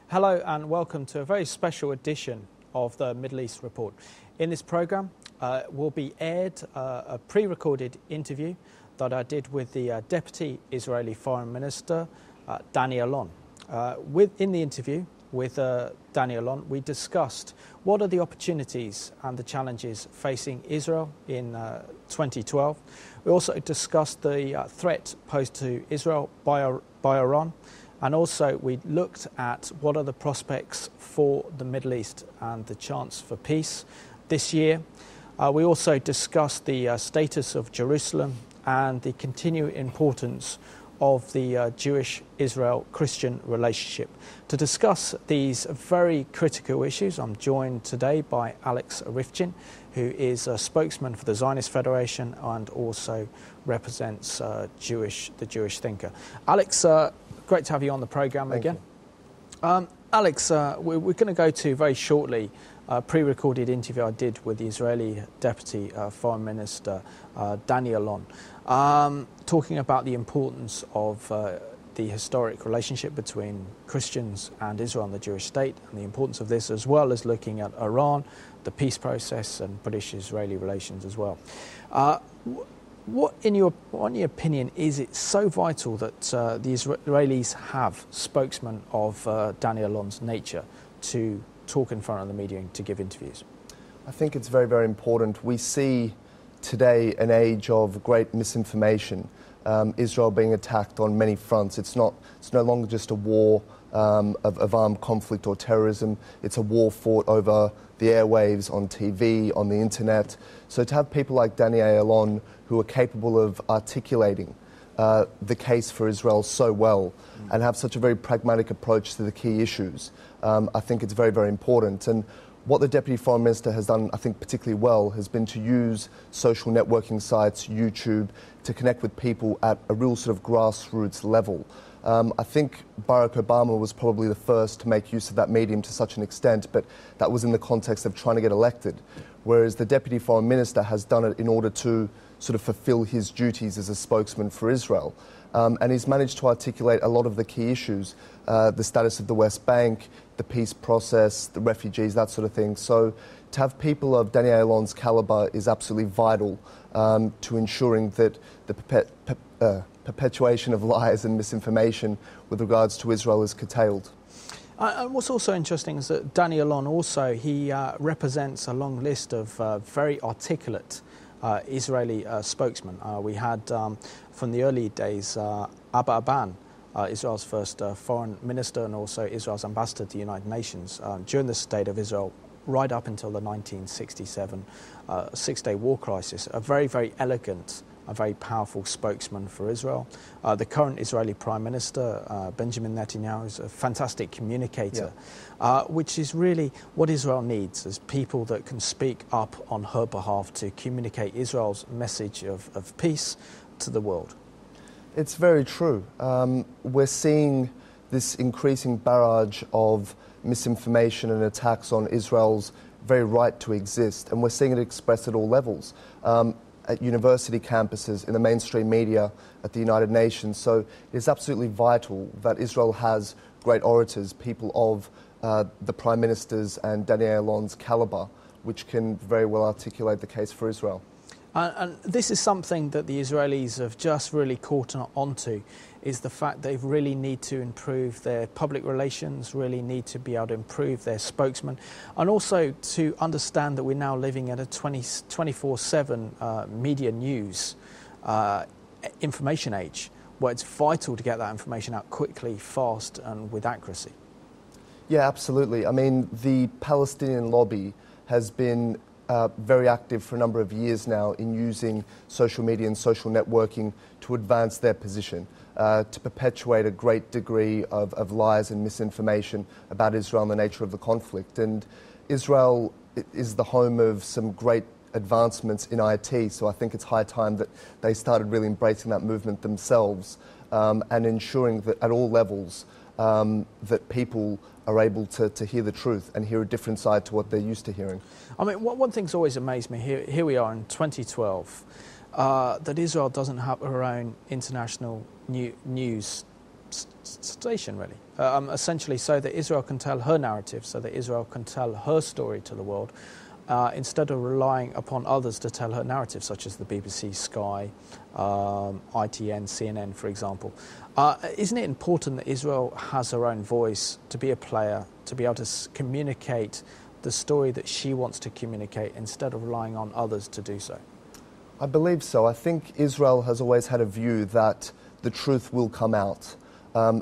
Hello and welcome to a very special edition of the Middle East Report. In this programme will be aired a pre-recorded interview that I did with the Deputy Israeli Foreign Minister, Danny Ayalon. In the interview with Danny Ayalon, we discussed what are the opportunities and the challenges facing Israel in 2012. We also discussed the threat posed to Israel by Iran. And also we looked at what are the prospects for the Middle East and the chance for peace this year. We also discussed the status of Jerusalem and the continued importance of the Jewish-Israel-Christian relationship. To discuss these very critical issues, I'm joined today by Alex Rifchin, who is a spokesman for the Zionist Federation and also represents the Jewish thinker. Alex, great to have you on the programme again. Alex, we're going to go to very shortly a pre-recorded interview I did with the Israeli Deputy Foreign Minister, Danny Ayalon, talking about the importance of the historic relationship between Christians and Israel and the Jewish state, and the importance of this, as well as looking at Iran, the peace process and British-Israeli relations as well. What, in your opinion, is it so vital that the Israelis have spokesmen of Danny Ayalon's nature to talk in front of the media and to give interviews? I think it's very, very important. We see today an age of great misinformation. Israel being attacked on many fronts. It's no longer just a war of armed conflict or terrorism. It's a war fought over the airwaves, on TV, on the internet. So to have people like Danny Ayalon who are capable of articulating the case for Israel so well and have such a very pragmatic approach to the key issues, I think it's very, very important. And what the Deputy Foreign Minister has done, I think, particularly well, has been to use social networking sites, YouTube, to connect with people at a real sort of grassroots level. I think Barack Obama was probably the first to make use of that medium to such an extent, but that was in the context of trying to get elected, whereas the Deputy Foreign Minister has done it in order to sort of fulfill his duties as a spokesman for Israel. And he's managed to articulate a lot of the key issues, the status of the West Bank, the peace process, the refugees, that sort of thing. So to have people of Danny Ayalon's calibre is absolutely vital to ensuring that the perpetuation of lies and misinformation with regards to Israel is curtailed. And what's also interesting is that Danny Ayalon also, he represents a long list of very articulate Israeli spokesmen. We had, from the early days, Abba Eban, Israel's first foreign minister and also Israel's ambassador to the United Nations during the State of Israel, right up until the 1967 Six-Day War crisis. A very, very elegant, a very powerful spokesman for Israel. The current Israeli Prime Minister, Benjamin Netanyahu, is a fantastic communicator, which is really what Israel needs, is people that can speak up on her behalf to communicate Israel's message of peace to the world. It's very true. We're seeing this increasing barrage of misinformation and attacks on Israel's very right to exist, and we're seeing it expressed at all levels. At university campuses, in the mainstream media, at the United Nations. So it is absolutely vital that Israel has great orators, people of the Prime Minister's and Danny Ayalon's calibre, which can very well articulate the case for Israel. And this is something that the Israelis have just really caught onto, is the fact they really need to improve their public relations, really need to be able to improve their spokesman, and also to understand that we're now living at a 24/7 media news information age, where it's vital to get that information out quickly, fast, and with accuracy. Yeah, absolutely. I mean, the Palestinian lobby has been very active for a number of years now in using social media and social networking to advance their position. to perpetuate a great degree of lies and misinformation about Israel and the nature of the conflict. And Israel is the home of some great advancements in IT, so I think it's high time that they started really embracing that movement themselves and ensuring that at all levels that people are able to hear the truth and hear a different side to what they're used to hearing. I mean, one thing's always amazed me, here we are in 2012, that Israel doesn't have her own international news station, really. Essentially so that Israel can tell her narrative, so that Israel can tell her story to the world, instead of relying upon others to tell her narrative, such as the BBC, Sky, ITN, CNN, for example. Isn't it important that Israel has her own voice, to be a player, to be able to communicate the story that she wants to communicate, instead of relying on others to do so? I believe so. I think Israel has always had a view that the truth will come out. A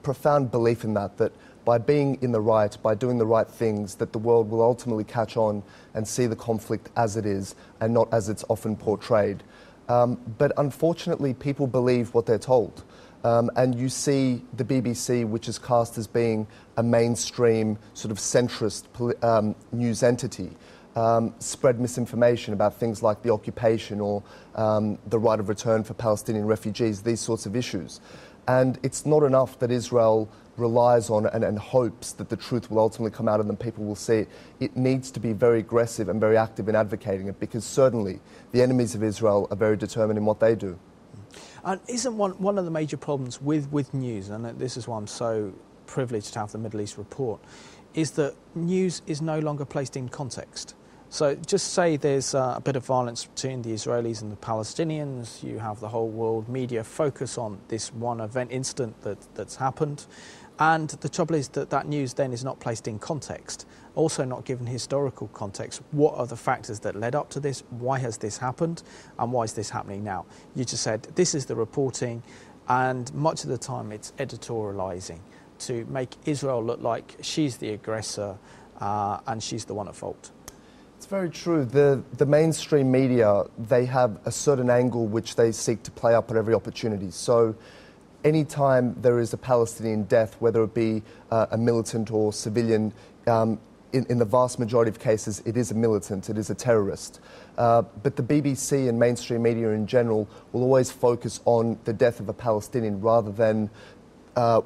profound belief in that by being in the right, by doing the right things, that the world will ultimately catch on and see the conflict as it is and not as it's often portrayed. But unfortunately, people believe what they're told. And you see the BBC, which is cast as being a mainstream sort of centrist news entity, spread misinformation about things like the occupation or the right of return for Palestinian refugees, these sorts of issues. And it's not enough that Israel relies on and hopes that the truth will ultimately come out and then people will see it. It needs to be very aggressive and very active in advocating it, because certainly the enemies of Israel are very determined in what they do. And isn't one of the major problems with news, and this is why I'm so privileged to have the Middle East report, is that news is no longer placed in context. So just say there's a bit of violence between the Israelis and the Palestinians, you have the whole world media focus on this one incident that's happened, and the trouble is that news then is not placed in context, also not given historical context. What are the factors that led up to this? Why has this happened? And why is this happening now? You just said, this is the reporting, and much of the time it's editorialising to make Israel look like she's the aggressor and she's the one at fault. It's very true. The mainstream media, they have a certain angle which they seek to play up at every opportunity. So anytime there is a Palestinian death, whether it be a militant or civilian, in the vast majority of cases it is a militant, it is a terrorist. But the BBC and mainstream media in general will always focus on the death of a Palestinian rather than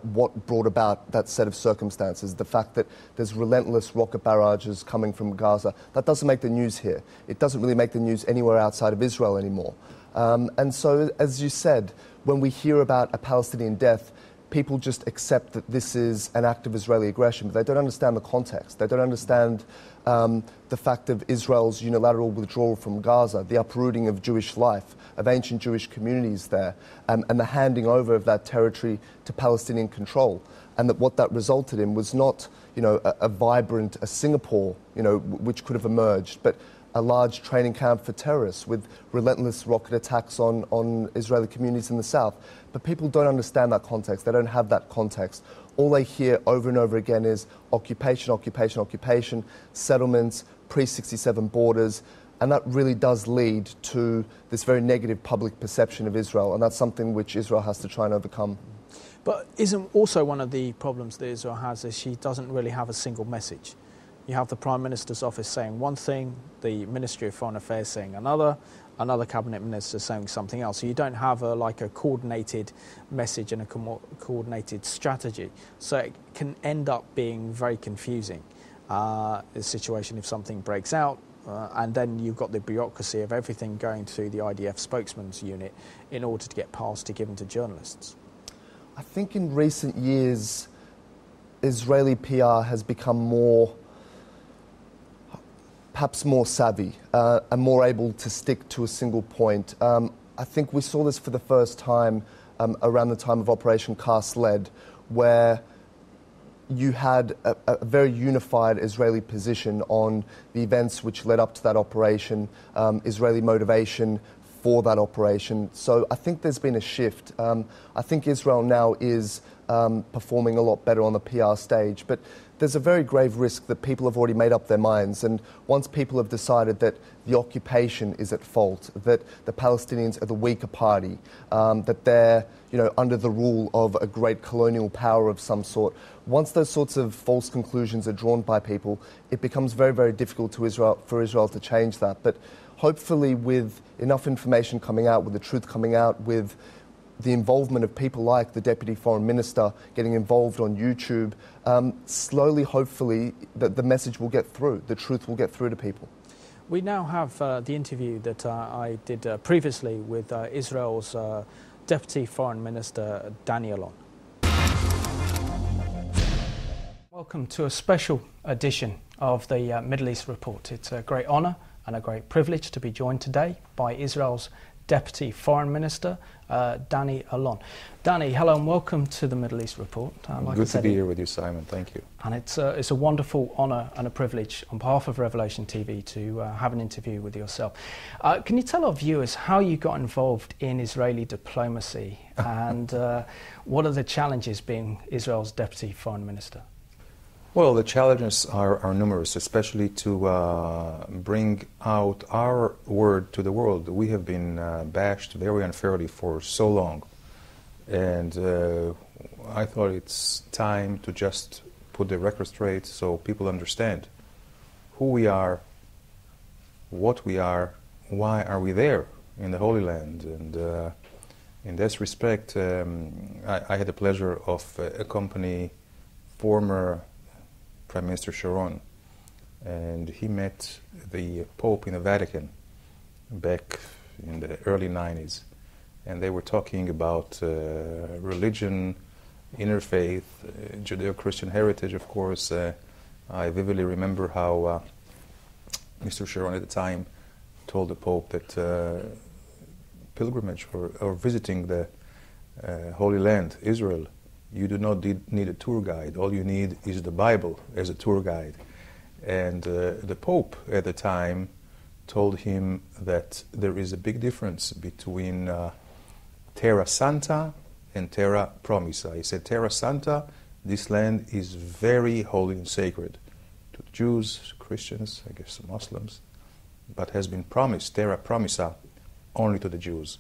what brought about that set of circumstances. The fact that there's relentless rocket barrages coming from Gaza, that doesn't make the news here. It doesn't really make the news anywhere outside of Israel anymore. And so, as you said, when we hear about a Palestinian death, people just accept that this is an act of Israeli aggression, but they don't understand the context. They don't understand the fact of Israel's unilateral withdrawal from Gaza, the uprooting of Jewish life, of ancient Jewish communities there, and the handing over of that territory to Palestinian control. And that what that resulted in was not, a vibrant Singapore, which could have emerged, but a large training camp for terrorists with relentless rocket attacks on Israeli communities in the south. But people don't understand that context. They don't have that context. All they hear over and over again is occupation, occupation, occupation, settlements, pre-67 borders, and that really does lead to this very negative public perception of Israel, and that's something which Israel has to try and overcome. But isn't also one of the problems that Israel has is she doesn't really have a single message. You have the Prime Minister's office saying one thing, the Ministry of Foreign Affairs saying another cabinet minister saying something else. So you don't have a coordinated message and a coordinated strategy. So it can end up being very confusing, the situation if something breaks out. And then you've got the bureaucracy of everything going through the IDF spokesman's unit in order to get passed to given to journalists. I think in recent years, Israeli PR has become perhaps more savvy and more able to stick to a single point. I think we saw this for the first time around the time of Operation Cast Lead, where you had a very unified Israeli position on the events which led up to that operation, Israeli motivation, for that operation. So I think there's been a shift. I think Israel now is performing a lot better on the PR stage, but there's a very grave risk that people have already made up their minds, and once people have decided that the occupation is at fault, that the Palestinians are the weaker party, that they're under the rule of a great colonial power of some sort, once those sorts of false conclusions are drawn by people, it becomes very, very difficult for Israel to change that. But hopefully with enough information coming out, with the truth coming out, with the involvement of people like the Deputy Foreign Minister getting involved on YouTube, slowly, hopefully, the message will get through, the truth will get through to people. We now have the interview that I did previously with Israel's Deputy Foreign Minister, Ayalon. Welcome to a special edition of the Middle East Report. It's a great honour and a great privilege to be joined today by Israel's Deputy Foreign Minister, Ayalon. Danny, hello and welcome to the Middle East Report. Good to be here with you, Simon. Thank you. And it's a wonderful honour and a privilege on behalf of Revelation TV to have an interview with yourself. Can you tell our viewers how you got involved in Israeli diplomacy and what are the challenges being Israel's Deputy Foreign Minister? Well, the challenges are numerous, especially to bring out our word to the world. We have been bashed very unfairly for so long, and I thought it's time to just put the record straight so people understand who we are, what we are, why are we there in the Holy Land. And in this respect, I had the pleasure of accompanying former Prime Minister Sharon, and he met the Pope in the Vatican back in the early 90s, and they were talking about religion, interfaith, Judeo-Christian heritage, of course. I vividly remember how Mr. Sharon at the time told the Pope that pilgrimage or visiting the Holy Land, Israel, you do not need a tour guide. All you need is the Bible as a tour guide. And the Pope at the time told him that there is a big difference between Terra Santa and Terra Promissa. He said, Terra Santa, this land is very holy and sacred to Jews, Christians, I guess Muslims, but has been promised, Terra Promissa, only to the Jews.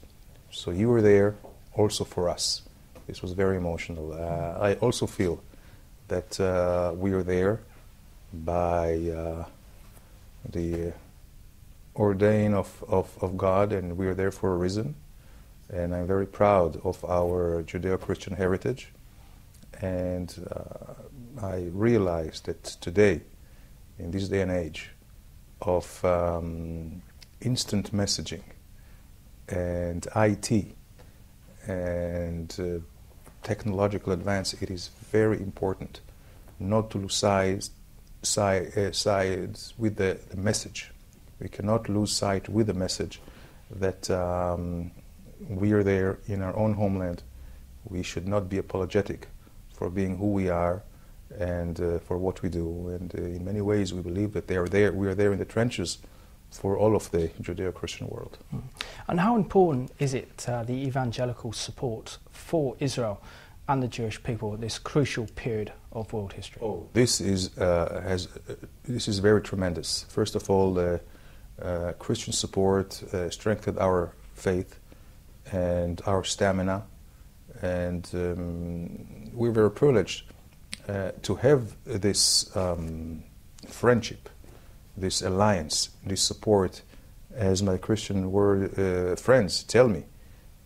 So you were there also for us. This was very emotional. I also feel that we are there by the ordain of God, and we are there for a reason. And I'm very proud of our Judeo-Christian heritage. And I realize that today, in this day and age of instant messaging and IT and technological advance, it is very important not to lose sides with the message. We cannot lose sight with the message that we are there in our own homeland. We should not be apologetic for being who we are and for what we do. And in many ways we believe that they are there. We are there in the trenches for all of the Judeo-Christian world. And how important is it, the evangelical support for Israel and the Jewish people at this crucial period of world history? Oh, this is very tremendous. First of all, Christian support strengthened our faith and our stamina, and we're very privileged to have this friendship, this alliance, this support. As my Christian friends tell me,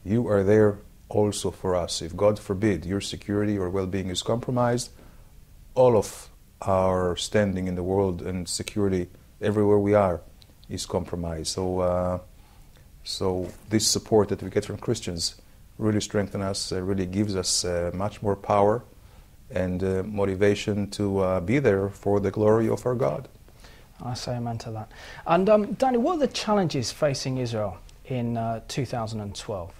you are there also for us. If God forbid your security or well-being is compromised, all of our standing in the world and security everywhere we are is compromised. So this support that we get from Christians really strengthens us, really gives us much more power and motivation to be there for the glory of our God. I say amen to that. And Danny, what are the challenges facing Israel in 2012?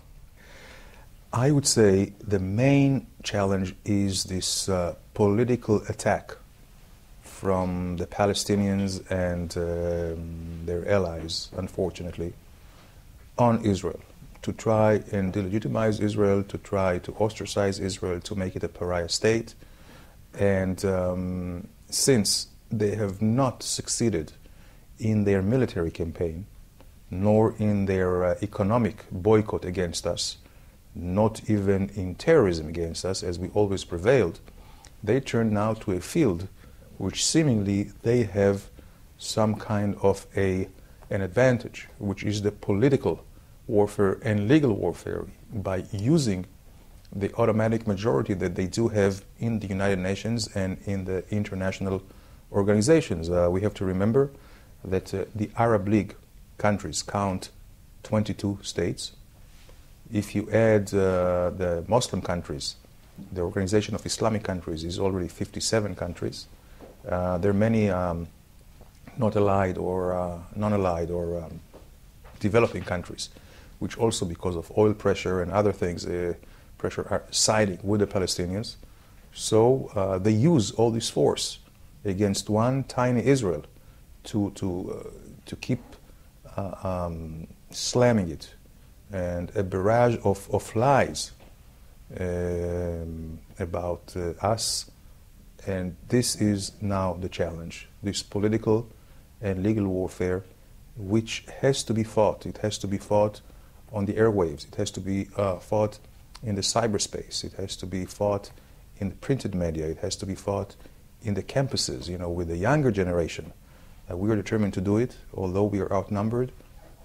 I would say the main challenge is this political attack from the Palestinians and their allies, unfortunately, on Israel, to try and delegitimize Israel, to try to ostracize Israel, to make it a pariah state. And since they have not succeeded in their military campaign, nor in their economic boycott against us, not even in terrorism against us, as we always prevailed, they turn now to a field which seemingly they have some kind of an advantage, which is the political warfare and legal warfare, by using the automatic majority that they do have in the United Nations and in the international organizations. We have to remember that the Arab League countries count 22 states. If you add the Muslim countries, the Organization of Islamic Countries is already 57 countries. There are many not allied or non-allied or developing countries, which also, because of oil pressure and other things, pressure are siding with the Palestinians. So they use all this force against one tiny Israel to keep slamming it, and a barrage of lies about us. And this is now the challenge, this political and legal warfare, which has to be fought. It has to be fought on the airwaves. It has to be fought in the cyberspace. It has to be fought in the printed media. It has to be fought in the campuses, with the younger generation. We are determined to do it, although we are outnumbered,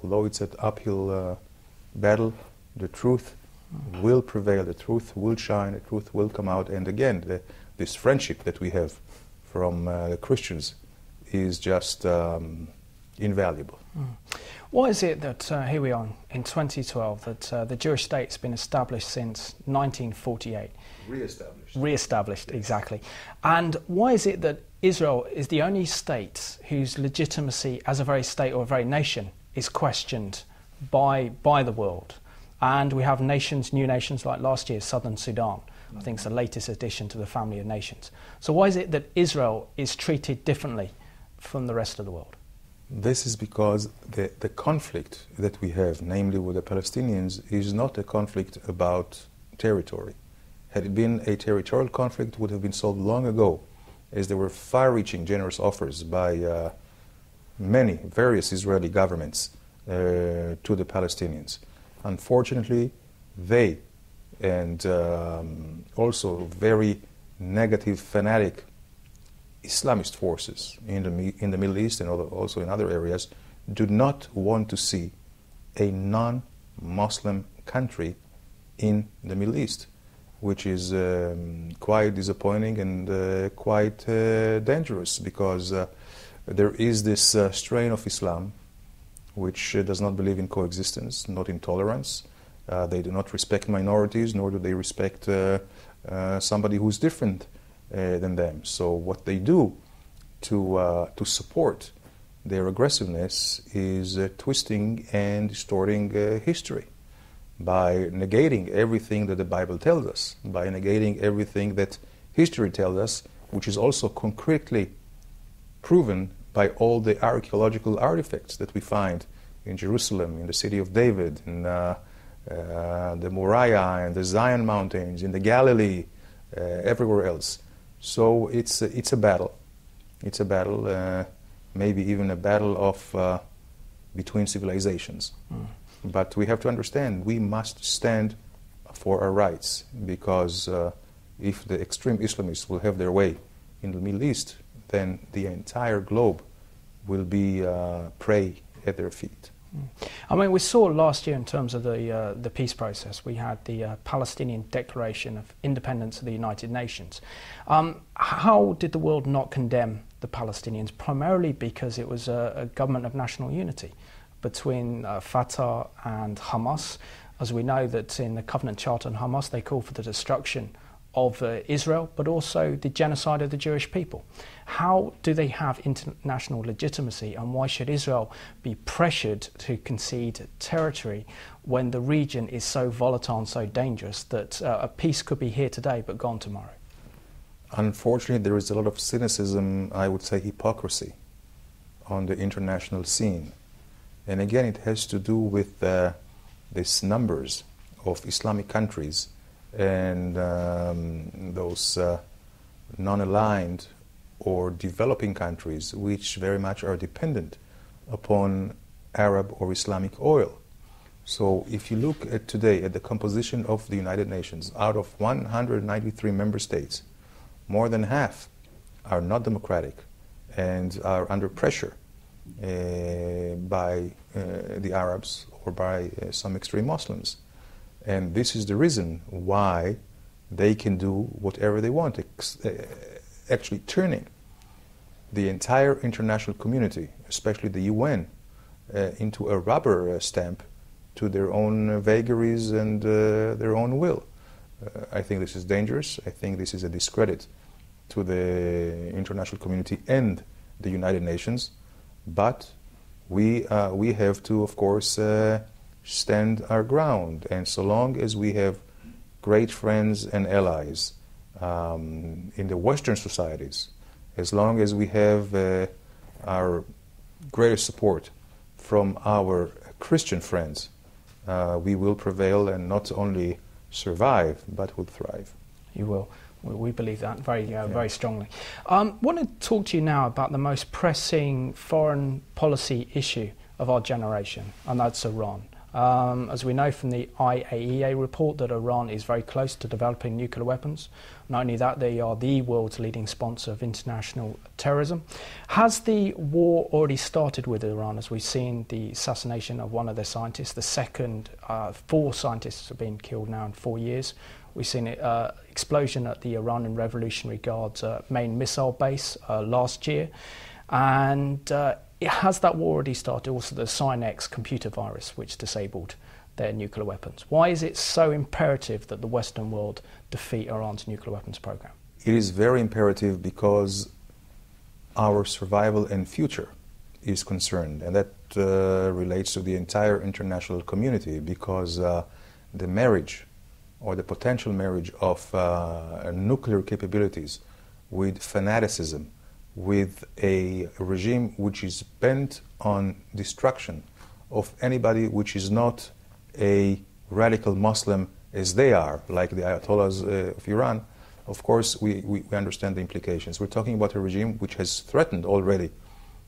although it's an uphill battle. The truth will prevail, the truth will shine, the truth will come out. And again, this friendship that we have from the Christians is just invaluable. Why is it that here we are in 2012 that the Jewish state's been established since 1948? Re-established, yes. Exactly. And why is it that Israel is the only state whose legitimacy as a very state or a very nation is questioned by the world? And we have nations, new nations like last year's Southern Sudan. I think it's the latest addition to the family of nations. So why is it that Israel is treated differently from the rest of the world? This is because the conflict that we have, namely with the Palestinians, is not a conflict about territory. Had it been a territorial conflict, it would have been solved long ago, as there were far-reaching generous offers by various Israeli governments to the Palestinians. Unfortunately, they and also very negative, fanatic Islamist forces in the Middle East and also in other areas do not want to see a non-Muslim country in the Middle East, which is quite disappointing and quite dangerous, because there is this strain of Islam which does not believe in coexistence, not in tolerance. They do not respect minorities, nor do they respect somebody who's different than them. So what they do to support their aggressiveness is twisting and distorting history by negating everything that the Bible tells us, by negating everything that history tells us, which is also concretely proven by all the archaeological artifacts that we find in Jerusalem, in the city of David, in the Moriah and the Zion Mountains, in the Galilee, everywhere else. So it's a battle. It's a battle, maybe even a battle of between civilizations. But we have to understand, we must stand for our rights, because if the extreme Islamists will have their way in the Middle East, then the entire globe will be prey at their feet. I mean, we saw last year in terms of the peace process, we had the Palestinian Declaration of Independence of the United Nations. How did the world not condemn the Palestinians? Primarily because it was a government of national unity between Fatah and Hamas. As we know that in the Covenant Charter on Hamas, they call for the destruction of Israel, but also the genocide of the Jewish people. How do they have international legitimacy, and why should Israel be pressured to concede territory when the region is so volatile and so dangerous that a peace could be here today but gone tomorrow? Unfortunately, there is a lot of cynicism, I would say hypocrisy, on the international scene. And again, it has to do with these numbers of Islamic countries and those non-aligned or developing countries which very much are dependent upon Arab or Islamic oil. So if you look at today at the composition of the United Nations, out of 193 member states, more than half are not democratic and are under pressure by the Arabs or by some extreme Muslims. And this is the reason why they can do whatever they want, actually turning the entire international community, especially the UN, into a rubber stamp to their own vagaries and their own will. I think this is dangerous. I think this is a discredit to the international community and the United Nations. But we have to, of course, stand our ground. And so long as we have great friends and allies in the Western societies, as long as we have our greatest support from our Christian friends, we will prevail and not only survive, but will thrive. You will. We believe that very strongly. I want to talk to you now about the most pressing foreign policy issue of our generation, and that's Iran. As we know from the IAEA report that Iran is very close to developing nuclear weapons. Not only that, they are the world's leading sponsor of international terrorism. Has the war already started with Iran, as we've seen the assassination of one of their scientists? The second, 4 scientists have been killed now in 4 years. We've seen an explosion at the Iranian Revolutionary Guard's main missile base last year. And has that war already started? Also the Cynex computer virus, which disabled their nuclear weapons. Why is it so imperative that the Western world defeat Iran's nuclear weapons program? It is very imperative because our survival and future is concerned, and that relates to the entire international community, because the marriage or the potential marriage of nuclear capabilities with fanaticism, with a regime which is bent on destruction of anybody which is not a radical Muslim as they are, like the Ayatollahs of Iran, of course we understand the implications. We're talking about a regime which has threatened already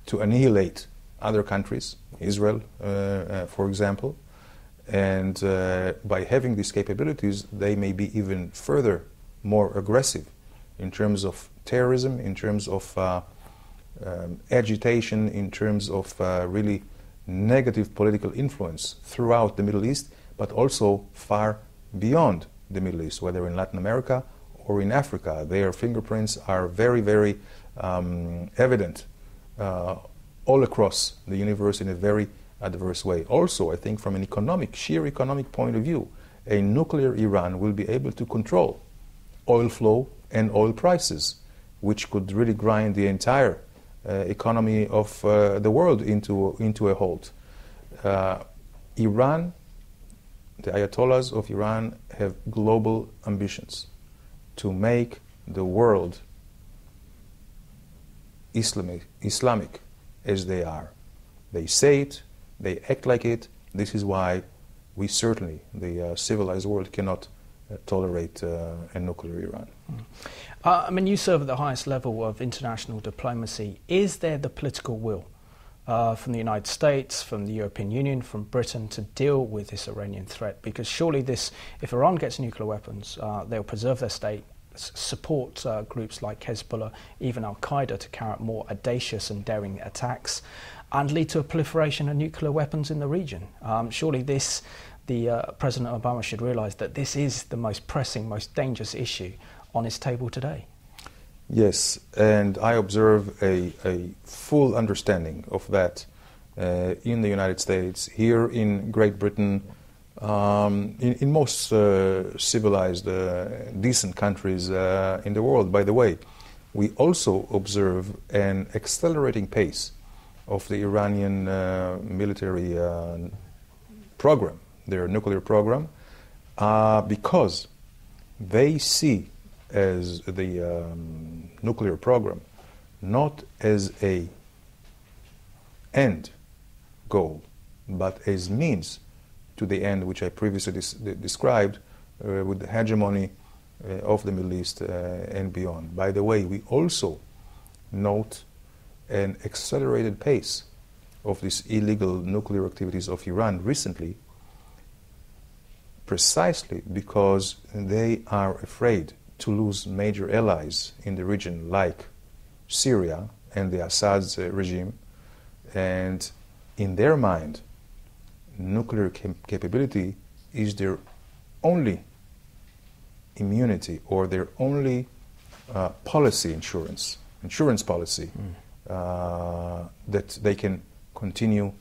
to annihilate other countries, Israel, for example, and by having these capabilities, they may be even further more aggressive in terms of terrorism, in terms of agitation, in terms of really negative political influence throughout the Middle East, but also far beyond the Middle East, whether in Latin America or in Africa. Their fingerprints are very, very evident all across the universe in a very adverse way. Also, I think from an sheer economic point of view, a nuclear Iran will be able to control oil flow and oil prices, which could really grind the entire economy of the world into a halt. Iran, the Ayatollahs of Iran, have global ambitions to make the world Islamic as they are. They say it, they act like it. This is why we certainly, the civilized world, cannot tolerate a nuclear Iran. I mean, you serve at the highest level of international diplomacy. Is there the political will from the United States, from the European Union, from Britain to deal with this Iranian threat? Because surely if Iran gets nuclear weapons, they'll preserve their state, support groups like Hezbollah, even Al-Qaeda, to carry out more audacious and daring attacks and lead to a proliferation of nuclear weapons in the region. Surely President Obama should realise that this is the most pressing, most dangerous issue on his table today. Yes, and I observe a full understanding of that in the United States, here in Great Britain, in most civilized, decent countries in the world. By the way, we also observe an accelerating pace of the Iranian military program, their nuclear program, because they see as the nuclear program not as a end goal, but as means to the end which I previously described, with the hegemony of the Middle East and beyond. By the way, we also note an accelerated pace of these illegal nuclear activities of Iran recently, precisely because they are afraid to lose major allies in the region like Syria and the Assad's regime, and in their mind, nuclear capability is their only immunity or their only insurance policy that they can continue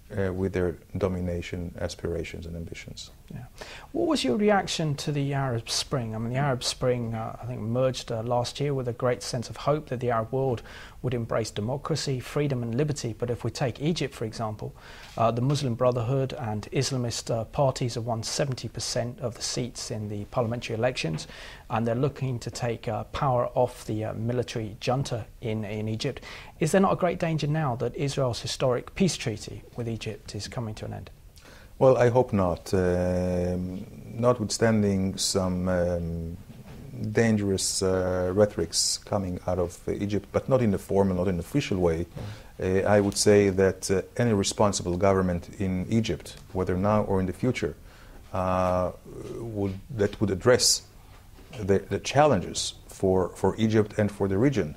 with their domination aspirations and ambitions. Yeah. What was your reaction to the Arab Spring? I mean, the Arab Spring, I think, emerged last year with a great sense of hope that the Arab world would embrace democracy, freedom and liberty. But if we take Egypt, for example, the Muslim Brotherhood and Islamist parties have won 70% of the seats in the parliamentary elections, and they're looking to take power off the military junta in Egypt. Is there not a great danger now that Israel's historic peace treaty with Egypt is coming to an end? Well, I hope not. Notwithstanding some dangerous rhetorics coming out of Egypt, but not in the formal, not in the official way, I would say that any responsible government in Egypt, whether now or in the future, that would address the challenges for Egypt and for the region,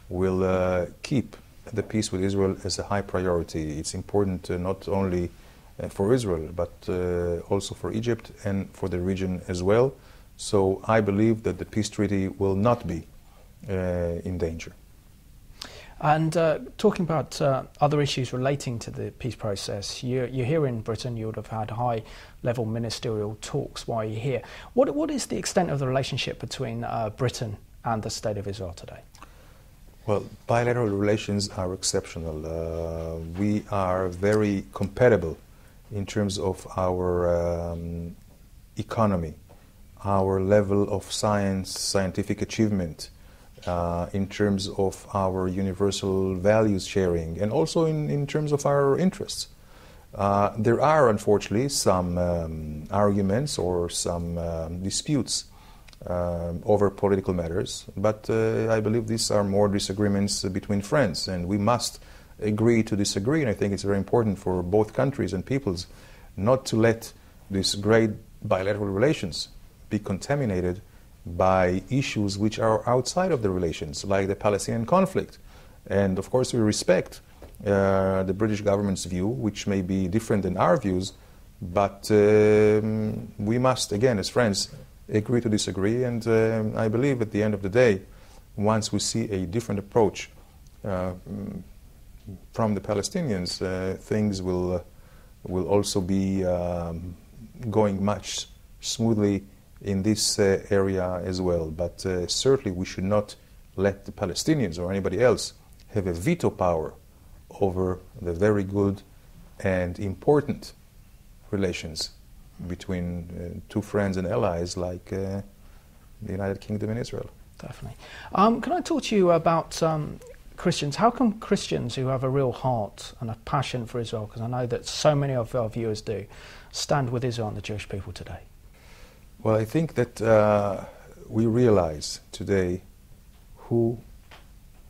will keep the peace with Israel as a high priority. It's important not only for Israel, but also for Egypt and for the region as well. So I believe that the peace treaty will not be in danger. And talking about other issues relating to the peace process, you're here in Britain, you would have had high-level ministerial talks while you're here. What is the extent of the relationship between Britain and the State of Israel today? Well, bilateral relations are exceptional. We are very compatible in terms of our economy, our level of scientific achievement, in terms of our universal values sharing, and also in terms of our interests. There are, unfortunately, some arguments or some disputes over political matters, but I believe these are more disagreements between friends, and we must agree to disagree, and I think it's very important for both countries and peoples not to let these great bilateral relations be contaminated by issues which are outside of the relations, like the Palestinian conflict. And of course we respect the British government's view, which may be different than our views, but we must, again, as friends, agree to disagree, and I believe at the end of the day, once we see a different approach from the Palestinians, things will also be going much smoothly in this area as well. But certainly we should not let the Palestinians or anybody else have a veto power over the very good and important relations between two friends and allies like the United Kingdom and Israel. Definitely. Can I talk to you about Christians? How come Christians who have a real heart and a passion for Israel, because I know that so many of our viewers do, stand with Israel and the Jewish people today? Well, I think that we realize today who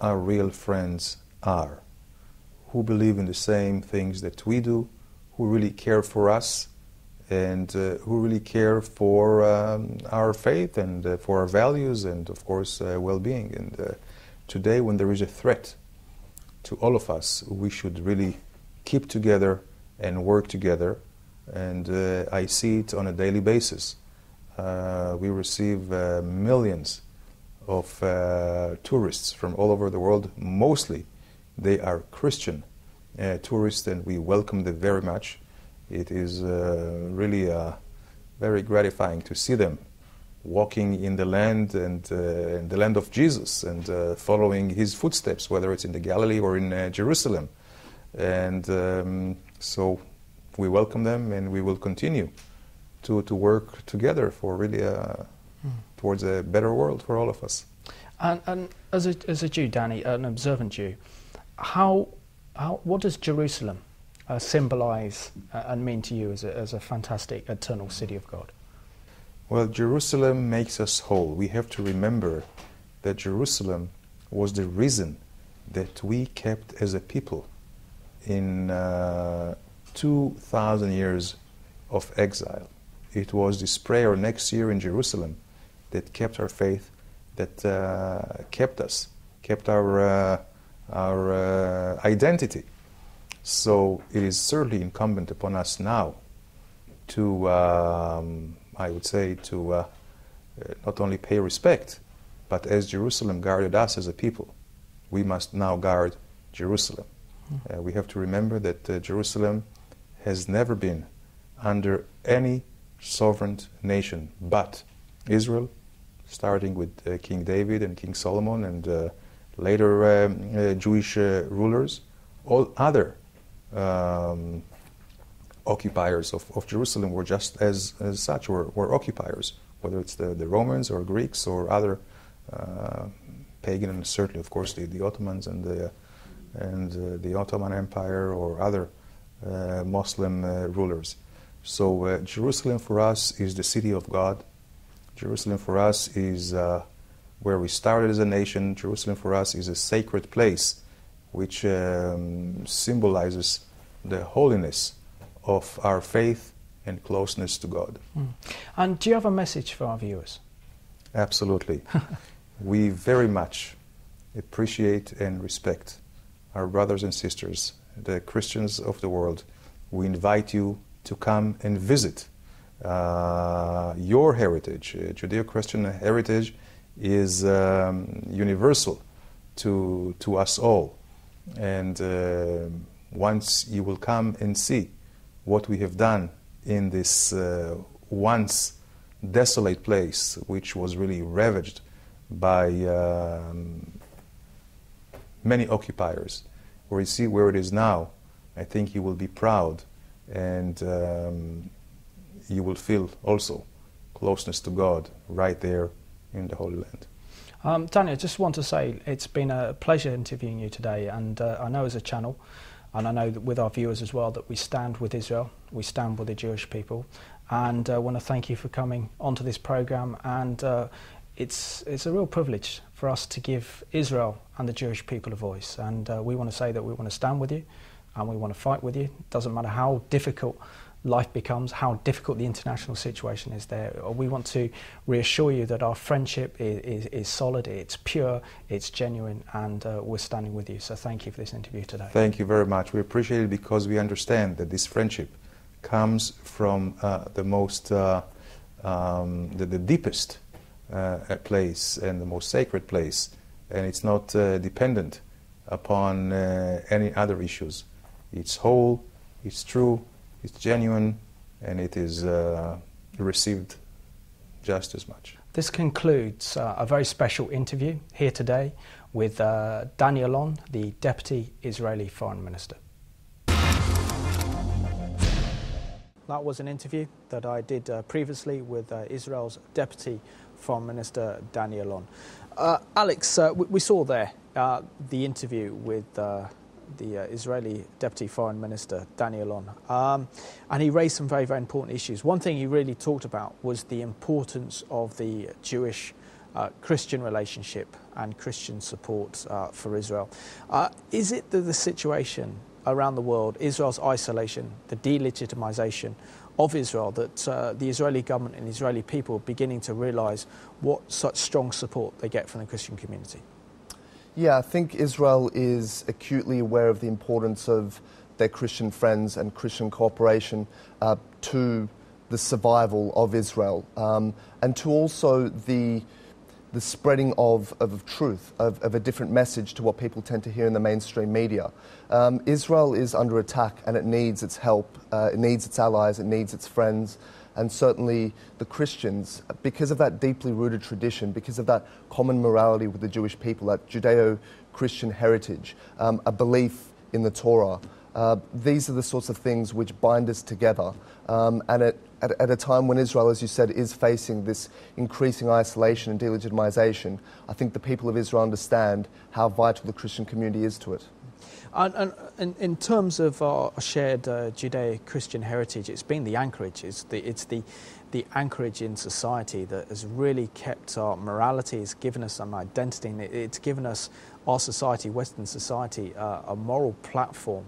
our real friends are, who believe in the same things that we do, who really care for us, and who really care for our faith and for our values and, of course, well-being. And today, when there is a threat to all of us, we should really keep together and work together. And I see it on a daily basis. We receive millions of tourists from all over the world. Mostly, they are Christian tourists, and we welcome them very much. It is really very gratifying to see them walking in the land and in the land of Jesus and following his footsteps, whether it's in the Galilee or in Jerusalem. And so we welcome them, and we will continue to work together for really towards a better world for all of us. And as a Jew, Danny, an observant Jew, what does Jerusalem symbolise and mean to you as a fantastic eternal city of God? Well, Jerusalem makes us whole. We have to remember that Jerusalem was the reason that we kept as a people in 2,000 years of exile. It was this prayer next year in Jerusalem that kept our faith, that kept us, kept our identity. So it is certainly incumbent upon us now to, I would say, to not only pay respect, but as Jerusalem guarded us as a people, we must now guard Jerusalem. We have to remember that Jerusalem has never been under any sovereign nation but Israel, starting with King David and King Solomon and later Jewish rulers. All other occupiers of Jerusalem were just as such, were occupiers, whether it's the Romans or Greeks or other pagan, and certainly, of course, the Ottomans and the Ottoman Empire or other Muslim rulers. So Jerusalem for us is the city of God. Jerusalem for us is where we started as a nation. Jerusalem for us is a sacred place which symbolizes the holiness of our faith and closeness to God. And do you have a message for our viewers? Absolutely. We very much appreciate and respect our brothers and sisters, the Christians of the world. We invite you to come and visit your heritage. Judeo-Christian heritage is universal to us all. And once you will come and see what we have done in this once desolate place, which was really ravaged by many occupiers, where you see where it is now, I think you will be proud, and you will feel also closeness to God right there in the Holy Land. Daniel, I just want to say it's been a pleasure interviewing you today, and I know as a channel, and I know that with our viewers as well, that we stand with Israel, we stand with the Jewish people, and I want to thank you for coming onto this programme, and it's a real privilege for us to give Israel and the Jewish people a voice, and we want to say that we want to stand with you and we want to fight with you. It doesn't matter how difficult life becomes, how difficult the international situation is there. We want to reassure you that our friendship is solid, it's pure, it's genuine, and we're standing with you. So thank you for this interview today. Thank you very much. We appreciate it because we understand that this friendship comes from the most, the deepest place and the most sacred place, and it's not dependent upon any other issues. It's whole, it's true, it's genuine, and it is received just as much. This concludes a very special interview here today with Ayalon, the Deputy Israeli Foreign Minister. That was an interview that I did previously with Israel's Deputy Foreign Minister Ayalon. Alex, we saw there the interview with the Israeli Deputy Foreign Minister, Ayalon, and he raised some very, very important issues. One thing he really talked about was the importance of the Jewish-Christian relationship and Christian support for Israel. Is it that the situation around the world, Israel's isolation, the delegitimization of Israel, that the Israeli government and the Israeli people are beginning to realise what such strong support they get from the Christian community? Yeah, I think Israel is acutely aware of the importance of their Christian friends and Christian cooperation to the survival of Israel, and to also the spreading of truth, of a different message to what people tend to hear in the mainstream media. Israel is under attack, and it needs its help, it needs its allies, it needs its friends, and certainly the Christians, because of that deeply rooted tradition, because of that common morality with the Jewish people, that Judeo-Christian heritage, a belief in the Torah. These are the sorts of things which bind us together. And at a time when Israel, as you said, is facing this increasing isolation and delegitimization, I think the people of Israel understand how vital the Christian community is to it. And in terms of our shared Judeo-Christian heritage, it's been the anchorage. It's the anchorage in society that has really kept our morality. It's given us an identity. And it's given us, our society, Western society, a moral platform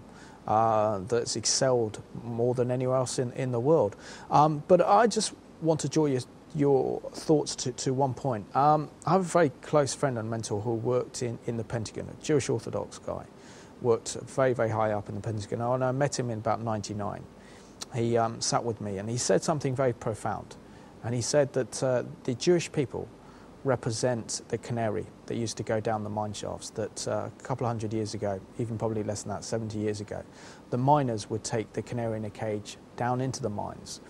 that's excelled more than anywhere else in the world. But I just want to draw your thoughts to one point. I have a very close friend and mentor who worked in the Pentagon, a Jewish Orthodox guy, worked very, very high up in the Pentagon, and I met him in about 99. He sat with me and he said something very profound. And he said that the Jewish people represent the canary that used to go down the mine shafts, that a couple of hundred years ago, even probably less than that, 70 years ago, the miners would take the canary in a cage down into the mines.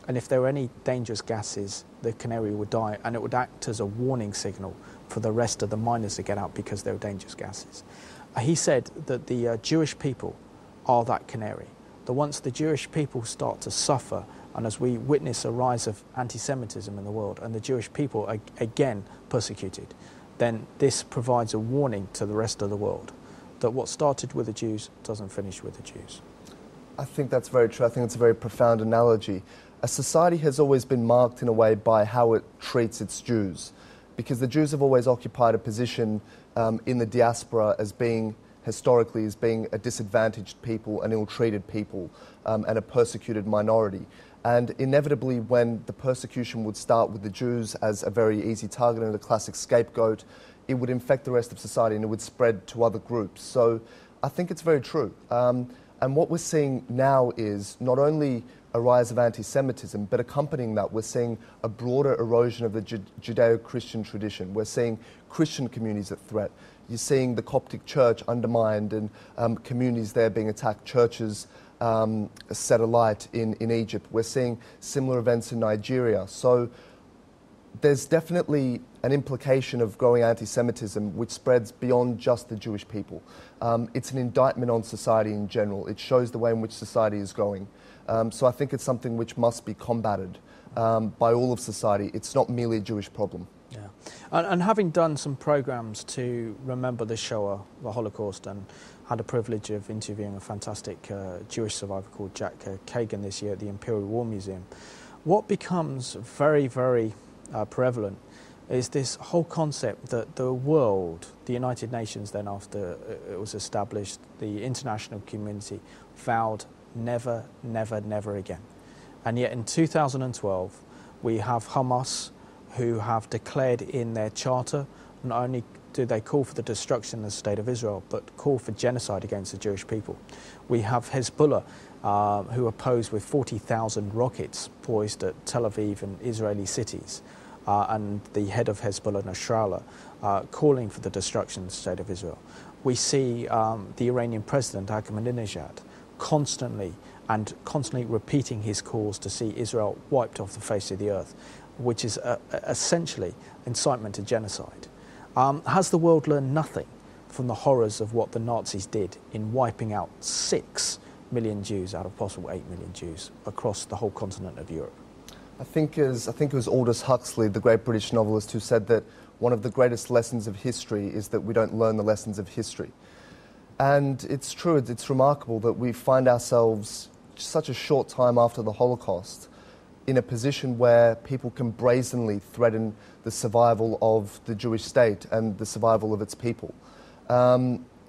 And if there were any dangerous gases, the canary would die, and it would act as a warning signal for the rest of the miners to get out because there were dangerous gases. He said that the Jewish people are that canary, that once the Jewish people start to suffer, and as we witness a rise of anti-Semitism in the world, and the Jewish people are again persecuted, then this provides a warning to the rest of the world that what started with the Jews doesn't finish with the Jews. I think that's very true. I think it's a very profound analogy. A society has always been marked in a way by how it treats its Jews, because the Jews have always occupied a position in the diaspora as being, historically, as being a disadvantaged people, an ill-treated people, and a persecuted minority. And inevitably, when the persecution would start with the Jews as a very easy target and a classic scapegoat, it would infect the rest of society and it would spread to other groups. So I think it's very true. And what we're seeing now is not only a rise of anti-Semitism, but accompanying that, we're seeing a broader erosion of the Judeo-Christian tradition. We're seeing Christian communities at threat. You're seeing the Coptic Church undermined and communities there being attacked, churches set alight in Egypt. We're seeing similar events in Nigeria. So there's definitely an implication of growing anti-Semitism which spreads beyond just the Jewish people. It's an indictment on society in general. It shows the way in which society is going. So I think it's something which must be combated by all of society. It's not merely a Jewish problem. Yeah, and having done some programs to remember the Shoah, the Holocaust, and had the privilege of interviewing a fantastic Jewish survivor called Jack Kagan this year at the Imperial War Museum, what becomes very, very prevalent is this whole concept that the world, the United Nations then after it was established, the international community vowed never, never, never again. And yet in 2012 we have Hamas who have declared in their charter, not only do they call for the destruction of the State of Israel, but call for genocide against the Jewish people. We have Hezbollah who oppose with 40,000 rockets poised at Tel Aviv and Israeli cities. And the head of Hezbollah, Nasrallah, calling for the destruction of the State of Israel. We see the Iranian president, Ahmadinejad, constantly repeating his calls to see Israel wiped off the face of the earth, which is essentially incitement to genocide. Has the world learned nothing from the horrors of what the Nazis did in wiping out 6 million Jews out of possible 8 million Jews across the whole continent of Europe? I think it was Aldous Huxley, the great British novelist, who said that one of the greatest lessons of history is that we don't learn the lessons of history. And it's true, it's remarkable that we find ourselves such a short time after the Holocaust in a position where people can brazenly threaten the survival of the Jewish state and the survival of its people.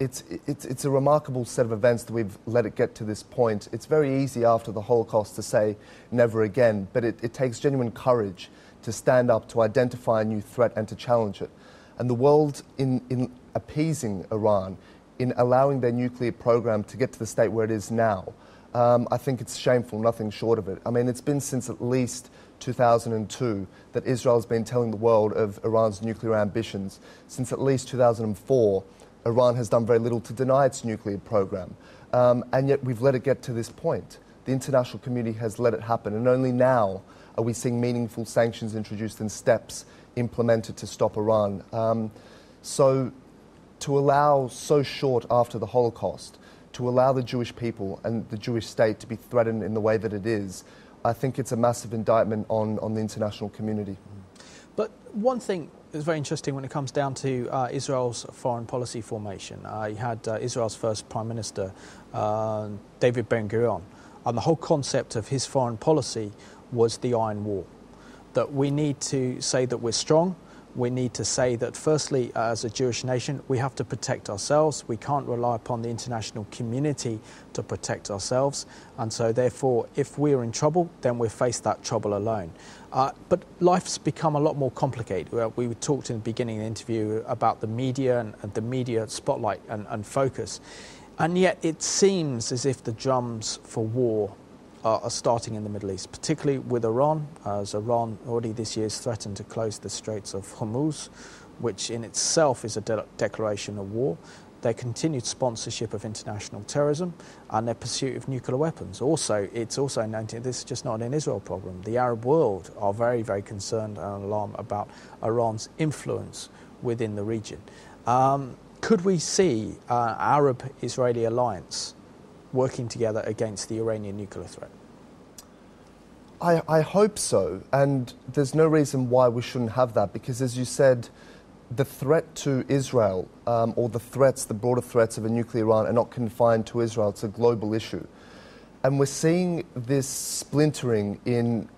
It's a remarkable set of events that we've let it get to this point. It's very easy after the Holocaust to say never again, but it takes genuine courage to stand up, to identify a new threat and to challenge it. And the world, in appeasing Iran, in allowing their nuclear program to get to the state where it is now, I think it's shameful, nothing short of it. I mean, it's been since at least 2002 that Israel has been telling the world of Iran's nuclear ambitions. Since at least 2004, Iran has done very little to deny its nuclear program. And yet we've let it get to this point. The international community has let it happen, and only now are we seeing meaningful sanctions introduced and steps implemented to stop Iran. So to allow so short after the Holocaust, to allow the Jewish people and the Jewish state to be threatened in the way that it is, I think it's a massive indictment on the international community. But one thing it's very interesting when it comes down to Israel's foreign policy formation. You had Israel's first Prime Minister, David Ben-Gurion, and the whole concept of his foreign policy was the Iron Wall, that we need to say that we're strong. We need to say that, firstly, as a Jewish nation, we have to protect ourselves. We can't rely upon the international community to protect ourselves. And so, therefore, if we're in trouble, then we'll face that trouble alone. But life's become a lot more complicated. We talked in the beginning of the interview about the media and the media spotlight and focus. And yet it seems as if the drums for war are starting in the Middle East, particularly with Iran, as Iran already this year has threatened to close the Straits of Hormuz, which in itself is a declaration of war, their continued sponsorship of international terrorism and their pursuit of nuclear weapons. Also, it's also noted this is just not an Israel problem. The Arab world are very, very concerned and alarmed about Iran's within the region. Could we see Arab-Israeli alliance working together against the Iranian nuclear threat? I hope so, and there's no reason why we shouldn't have that, because as you said, the threat to Israel, or the broader threats of a nuclear Iran are not confined to Israel, it's a global issue. And we're seeing this splintering in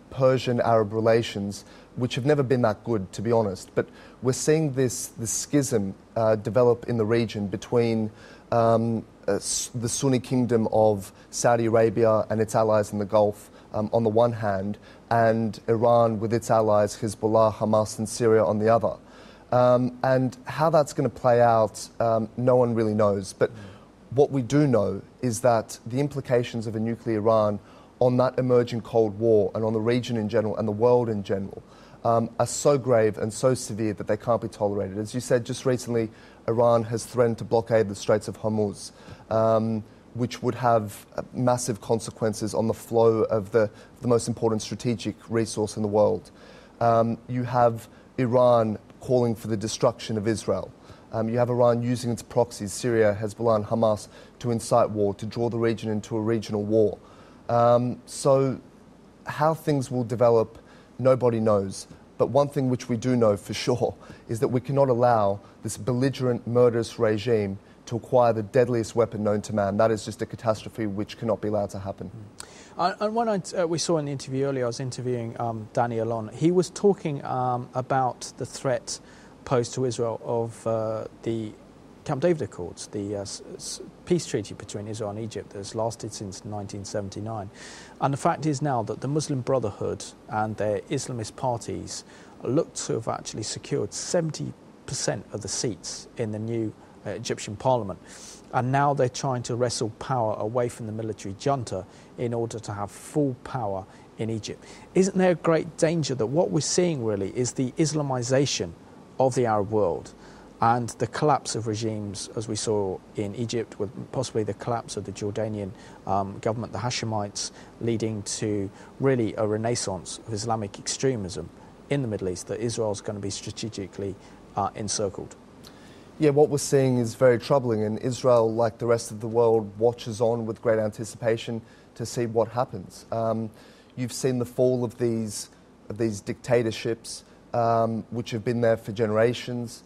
Persian-Arab relations, which have never been that good, to be honest. But we're seeing this schism develop in the region between the Sunni kingdom of Saudi Arabia and its allies in the Gulf on the one hand, and Iran with its allies, Hezbollah, Hamas and Syria on the other. And how that's going to play out, no one really knows. But what we do know is that the implications of a nuclear Iran on that emerging Cold War and on the region in general and the world in general are so grave and so severe that they can't be tolerated. As you said, just recently, Iran has threatened to blockade the Straits of Hormuz, which would have massive consequences on the flow of the most important strategic resource in the world. You have Iran calling for the destruction of Israel. You have Iran using its proxies, Syria, Hezbollah and Hamas, to incite war, to draw the region into a regional war. So how things will develop, nobody knows. But one thing which we do know for sure is that we cannot allow this belligerent, murderous regime to acquire the deadliest weapon known to man. That is just a catastrophe which cannot be allowed to happen. And when we saw in the interview earlier, I was interviewing Danny Ayalon. He was talking about the threat posed to Israel of the Camp David Accords, the peace treaty between Israel and Egypt that has lasted since 1979. And the fact is now that the Muslim Brotherhood and their Islamist parties look to have actually secured 70% of the seats in the new Egyptian parliament. And now they're trying to wrestle power away from the military junta in order to have full power in Egypt. Isn't there a great danger that what we're seeing really is the Islamization of the Arab world and the collapse of regimes, as we saw in Egypt, with possibly the collapse of the Jordanian government, the Hashemites, leading to really a renaissance of Islamic extremism in the Middle East, that Israel's going to be strategically encircled? Yeah, what we're seeing is very troubling, and Israel, like the rest of the world, watches on with great anticipation to see what happens. You've seen the fall of these dictatorships, which have been there for generations,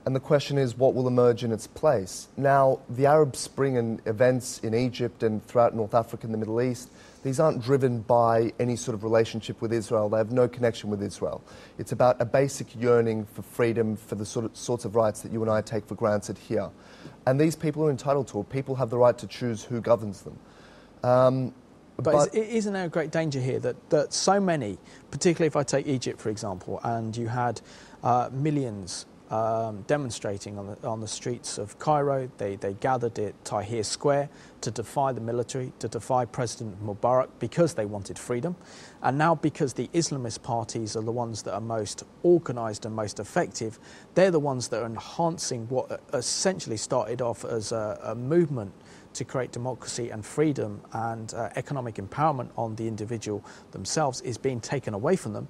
and the question is, what will emerge in its place? Now, the Arab Spring and events in Egypt and throughout North Africa and the Middle East, these aren't driven by any sort of relationship with Israel. They have no connection with Israel. It's about a basic yearning for freedom, for the sorts of rights that you and I take for granted here. And these people are entitled to it. People have the right to choose who governs them. But isn't there a great danger here that so many, particularly if I take Egypt, for example, and you had millions demonstrating on the streets of Cairo. They gathered at Tahrir Square to defy the military, to defy President Mubarak because they wanted freedom. And now because the Islamist parties are the ones that are most organised and most effective, they're the ones that are enhancing what essentially started off as a movement to create democracy and freedom and economic empowerment on the individual themselves is being taken away from them.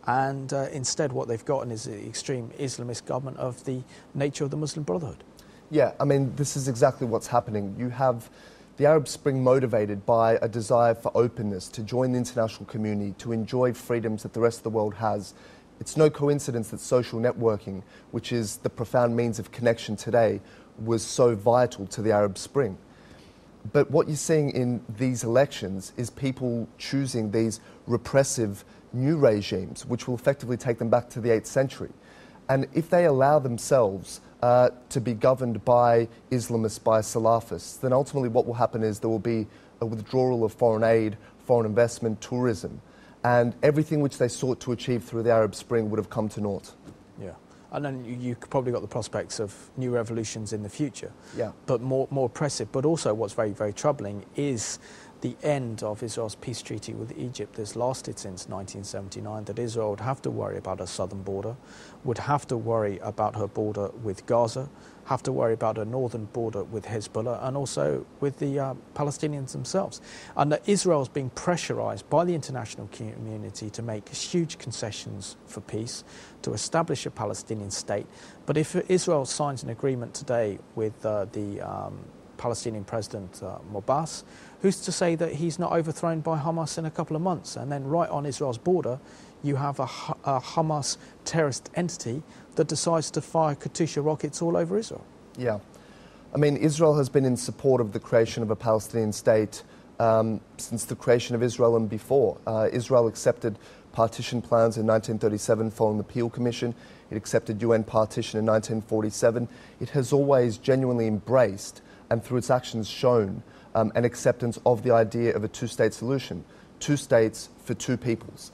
And instead what they've gotten is the extreme Islamist government of the nature of the Muslim Brotherhood. Yeah, I mean, this is exactly what's happening. You have the Arab Spring motivated by a desire for openness, to join the international community, to enjoy freedoms that the rest of the world has, It's no coincidence that social networking, which is the profound means of connection today, was so vital to the Arab Spring. But what you're seeing in these elections is people choosing these repressive new regimes, which will effectively take them back to the 8th century. And if they allow themselves to be governed by Islamists, by Salafists, then ultimately what will happen is there will be a withdrawal of foreign aid, foreign investment, tourism, and everything which they sought to achieve through the Arab Spring would have come to naught. Yeah. And then you probably got the prospects of new revolutions in the future. Yeah. But more oppressive. But also what's very, very troubling is the end of Israel's peace treaty with Egypt that's lasted since 1979, that Israel would have to worry about her southern border, would have to worry about her border with Gaza, have to worry about her northern border with Hezbollah, and also with the Palestinians themselves. And that Israel's being pressurised by the international community to make huge concessions for peace, to establish a Palestinian state. But if Israel signs an agreement today with the Palestinian President Abbas, who's to say that he's not overthrown by Hamas in a couple of months? And then right on Israel's border, you have a Hamas terrorist entity that decides to fire Katyusha rockets all over Israel. Yeah. I mean, Israel has been in support of the creation of a Palestinian state since the creation of Israel and before. Israel accepted partition plans in 1937 following the Peel Commission. It accepted UN partition in 1947. It has always genuinely embraced and through its actions shown an acceptance of the idea of a two-state solution, 2 states for 2 peoples.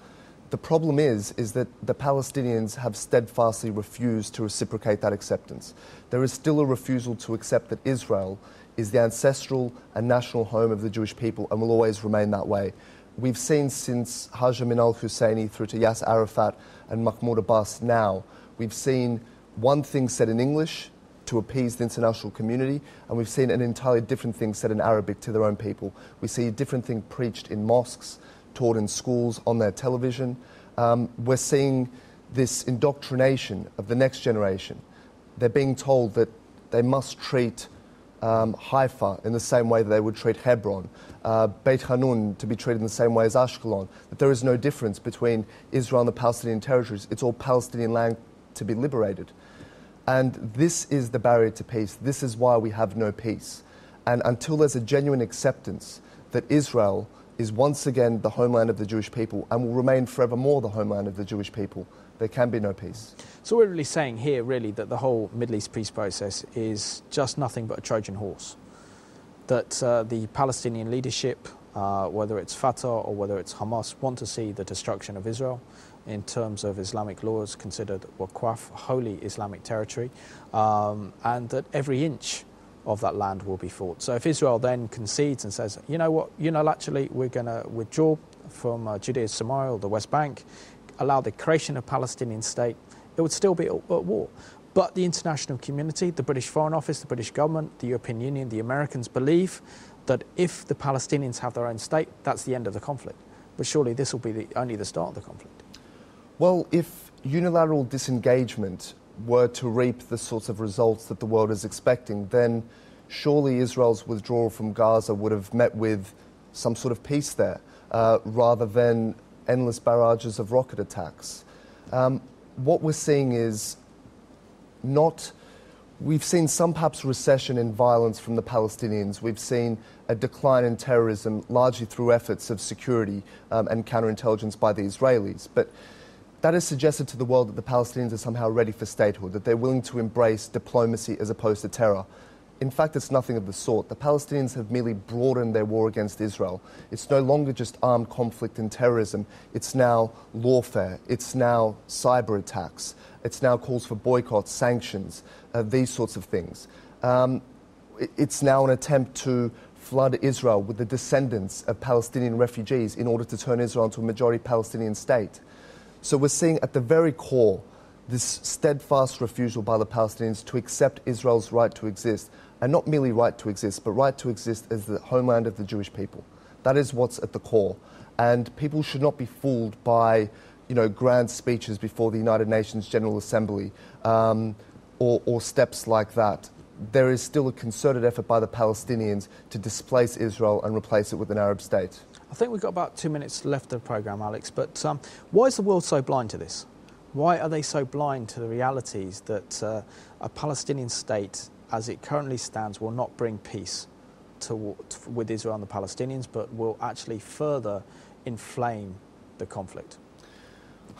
The problem is that the Palestinians have steadfastly refused to reciprocate that acceptance. There is still a refusal to accept that Israel is the ancestral and national home of the Jewish people and will always remain that way. We've seen since Haj Amin al-Husseini through to Yasser Arafat and Mahmoud Abbas now, we've seen one thing said in English to appease the international community, and we've seen an entirely different thing said in Arabic to their own people. We see a different thing preached in mosques, taught in schools, on their television. We're seeing this indoctrination of the next generation. They're being told that they must treat Haifa in the same way that they would treat Hebron, Beit Hanun to be treated in the same way as Ashkelon, that there is no difference between Israel and the Palestinian territories. It's all Palestinian land to be liberated. And this is the barrier to peace. This is why we have no peace. And until there's a genuine acceptance that Israel is once again the homeland of the Jewish people and will remain forevermore the homeland of the Jewish people, there can be no peace. So we're really saying here, really, that the whole Middle East peace process is just nothing but a Trojan horse. That the Palestinian leadership, whether it's Fatah or whether it's Hamas, want to see the destruction of Israel. In terms of Islamic laws, considered Waqf, holy Islamic territory, and that every inch of that land will be fought. So if Israel then concedes and says, you know what, unilaterally we're going to withdraw from Judea, Samaria, or the West Bank, allow the creation of a Palestinian state, it would still be at war. But the international community, the British Foreign Office, the British government, the European Union, the Americans believe that if the Palestinians have their own state, that's the end of the conflict. But surely this will be only the start of the conflict. Well, if unilateral disengagement were to reap the sorts of results that the world is expecting, then surely Israel's withdrawal from Gaza would have met with some sort of peace there, rather than endless barrages of rocket attacks. What we're seeing is not... We've seen some perhaps recession in violence from the Palestinians. We've seen a decline in terrorism, largely through efforts of security and counterintelligence by the Israelis. But that has suggested to the world that the Palestinians are somehow ready for statehood, that they're willing to embrace diplomacy as opposed to terror. In fact, it's nothing of the sort. The Palestinians have merely broadened their war against Israel. It's no longer just armed conflict and terrorism. It's now lawfare. It's now cyber attacks. It's now calls for boycotts, sanctions, these sorts of things. It's now an attempt to flood Israel with the descendants of Palestinian refugees in order to turn Israel into a majority Palestinian state. So we're seeing at the very core this steadfast refusal by the Palestinians to accept Israel's right to exist, and not merely right to exist, but right to exist as the homeland of the Jewish people. That is what's at the core. And people should not be fooled by, grand speeches before the United Nations General Assembly or steps like that. There is still a concerted effort by the Palestinians to displace Israel and replace it with an Arab state. I think we've got about 2 minutes left of the programme, Alex, but why is the world so blind to this? Why are they so blind to the realities that a Palestinian state, as it currently stands, will not bring peace with Israel and the Palestinians, but will actually further inflame the conflict?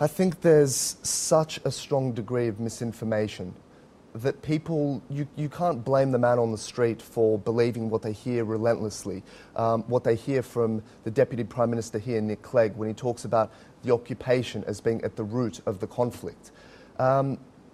I think there's such a strong degree of misinformation that people, you can't blame the man on the street for believing what they hear relentlessly, what they hear from the Deputy Prime Minister here, Nick Clegg, when he talks about the occupation as being at the root of the conflict.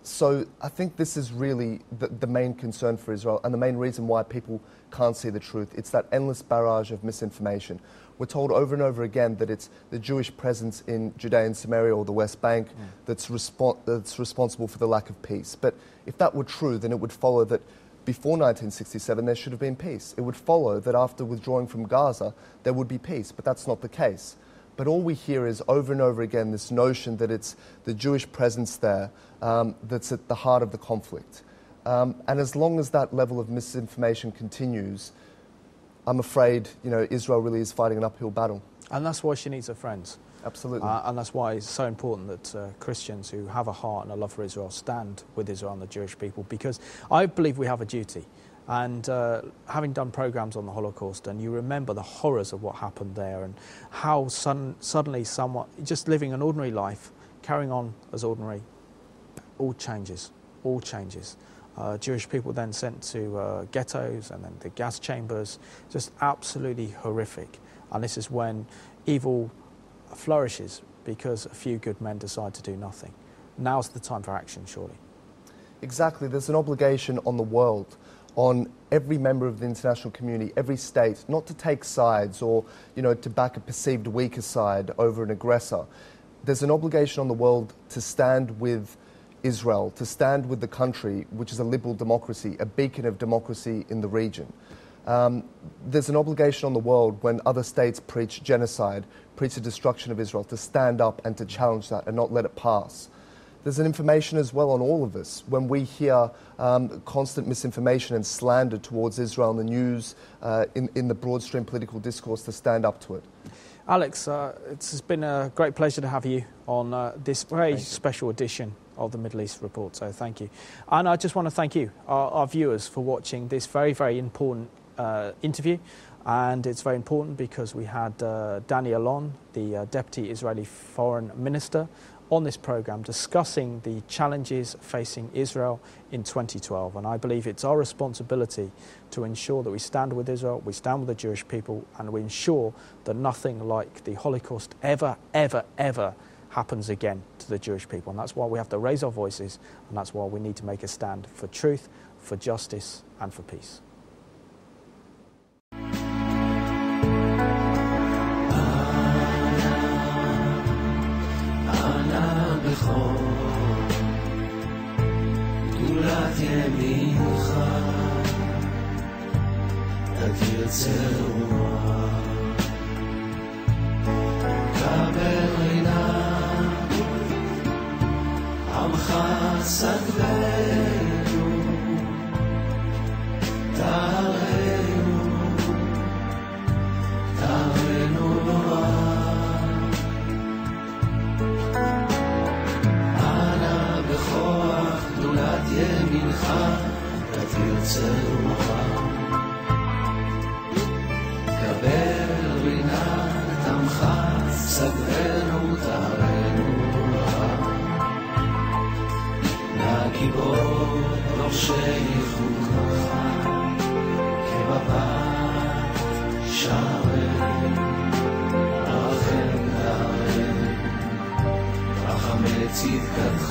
So I think this is really the main concern for Israel and the main reason why people can't see the truth. It's that endless barrage of misinformation. We're told over and over again that it's the Jewish presence in Judea and Samaria or the West Bank that's responsible for the lack of peace. But if that were true, then it would follow that before 1967 there should have been peace. It would follow that after withdrawing from Gaza there would be peace, but that's not the case. But all we hear is over and over again this notion that it's the Jewish presence there that's at the heart of the conflict. And as long as that level of misinformation continues, I'm afraid, Israel really is fighting an uphill battle. And that's why she needs her friends. Absolutely. And that's why it's so important that Christians who have a heart and a love for Israel stand with Israel and the Jewish people, because I believe we have a duty. And having done programs on the Holocaust, and you remember the horrors of what happened there and how suddenly someone just living an ordinary life, carrying on as ordinary, all changes. Jewish people then sent to ghettos and then the gas chambers, just absolutely horrific. And this is when evil flourishes because a few good men decide to do nothing. Now's the time for action, surely. Exactly. There's an obligation on the world, on every member of the international community, every state, not to take sides or, to back a perceived weaker side over an aggressor. There's an obligation on the world to stand with Israel, to stand with the country, which is a liberal democracy, a beacon of democracy in the region. There's an obligation on the world when other states preach genocide, preach the destruction of Israel, to stand up and to challenge that and not let it pass. There's an information as well on all of us when we hear constant misinformation and slander towards Israel in the news, in the broadstream political discourse, to stand up to it. Alex, it's been a great pleasure to have you on this very special edition of the Middle East Report, so thank you. And I just want to thank you, our viewers, for watching this very, very important interview. And it's very important because we had Ayalon, the Deputy Israeli Foreign Minister, on this programme discussing the challenges facing Israel in 2012. And I believe it's our responsibility to ensure that we stand with Israel, we stand with the Jewish people, and we ensure that nothing like the Holocaust ever happens again to the Jewish people. And that's why we have to raise our voices, and that's why we need to make a stand for truth, for justice, and for peace. גדולת ימינך תתייצר רוח קבל רינה עמך סגבנו תרנו נורא בכוח גדולת ימינך תתייצר רוח קבל רינת עמך סגרנו תרנו רוח נגיבור ראשי חוקך כבבת שערי רחם דרך רחמי צדקתך